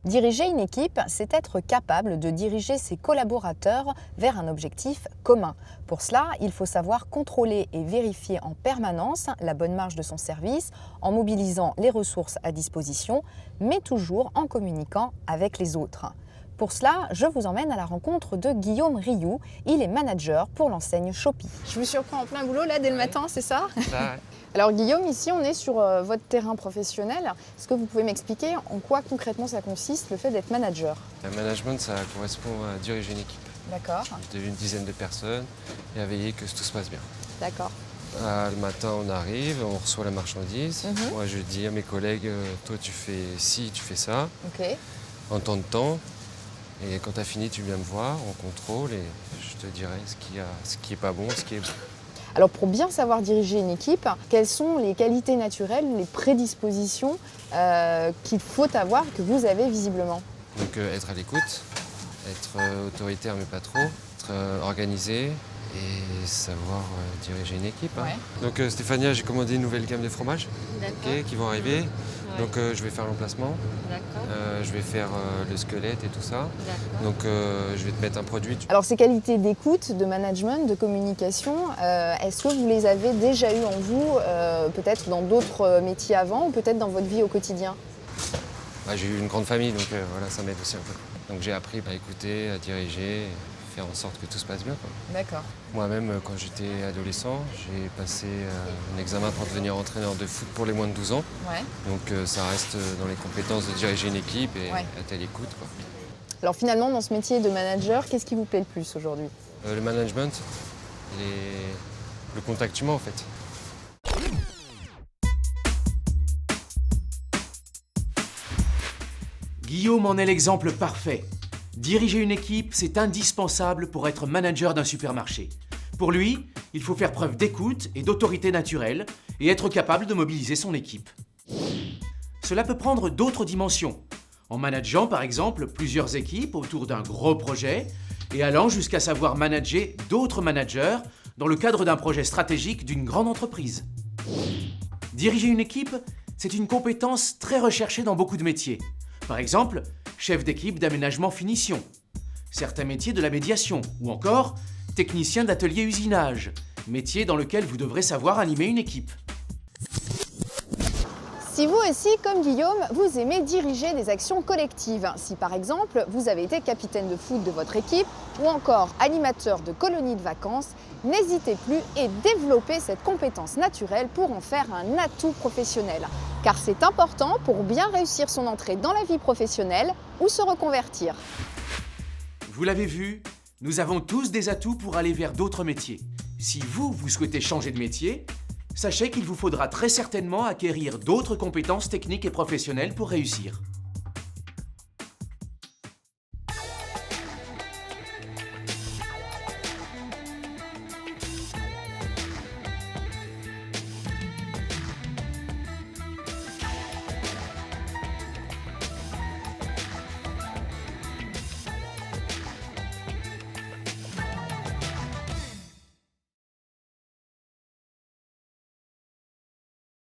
Diriger une équipe, c'est être capable de diriger ses collaborateurs vers un objectif commun. Pour cela, il faut savoir contrôler et vérifier en permanence la bonne marche de son service en mobilisant les ressources à disposition, mais toujours en communiquant avec les autres. Pour cela, je vous emmène à la rencontre de Guillaume Rioux. Il est manager pour l'enseigne Shopee. Je vous surprends en plein boulot là dès le matin, c'est ça? Alors Guillaume, ici on est sur votre terrain professionnel. Est-ce que vous pouvez m'expliquer en quoi concrètement ça consiste le fait d'être manager? Le management, ça correspond à diriger une équipe D'accord. d'une dizaine de personnes et à veiller que tout se passe bien. D'accord. Le matin, on arrive, on reçoit la marchandise. Moi, je dis à mes collègues, toi tu fais ci, tu fais ça, Ok. en temps de temps. Et quand tu as fini, tu viens me voir, on contrôle et je te dirai ce qui est pas bon, ce qui est bon. Alors pour bien savoir diriger une équipe, quelles sont les qualités naturelles, les prédispositions qu'il faut avoir, que vous avez visiblement? Donc être à l'écoute, être autoritaire mais pas trop, être organisé et savoir diriger une équipe. Hein. Ouais. Donc Stéphania, j'ai commandé une nouvelle gamme de fromages qui vont arriver. Ouais. Donc je vais faire l'emplacement, je vais faire le squelette et tout ça. Donc je vais te mettre un produit. Alors ces qualités d'écoute, de management, de communication, est-ce que vous les avez déjà eues en vous, peut-être dans d'autres métiers avant ou peut-être dans votre vie au quotidien? J'ai eu une grande famille, donc voilà, ça m'aide aussi un peu. Donc j'ai appris à écouter, à diriger, faire en sorte que tout se passe bien. D'accord. Moi-même, quand j'étais adolescent, j'ai passé un examen pour devenir entraîneur de foot pour les moins de 12 ans. Ouais. Donc ça reste dans les compétences de diriger une équipe et Ouais. être à l'écoute. Alors finalement, dans ce métier de manager, qu'est-ce qui vous plaît le plus aujourd'hui? Le management, le contact humain en fait. Guillaume en est l'exemple parfait. Diriger une équipe, c'est indispensable pour être manager d'un supermarché. Pour lui, il faut faire preuve d'écoute et d'autorité naturelle et être capable de mobiliser son équipe. Cela peut prendre d'autres dimensions, en manageant par exemple plusieurs équipes autour d'un gros projet et allant jusqu'à savoir manager d'autres managers dans le cadre d'un projet stratégique d'une grande entreprise. Diriger une équipe, c'est une compétence très recherchée dans beaucoup de métiers. Par exemple, chef d'équipe d'aménagement finition, certains métiers de la médiation ou encore technicien d'atelier usinage, métier dans lequel vous devrez savoir animer une équipe. Si vous aussi, comme Guillaume, vous aimez diriger des actions collectives, si par exemple vous avez été capitaine de foot de votre équipe ou encore animateur de colonies de vacances, n'hésitez plus et développez cette compétence naturelle pour en faire un atout professionnel. Car c'est important pour bien réussir son entrée dans la vie professionnelle ou se reconvertir. Vous l'avez vu, nous avons tous des atouts pour aller vers d'autres métiers. Si vous souhaitez changer de métier, sachez qu'il vous faudra très certainement acquérir d'autres compétences techniques et professionnelles pour réussir.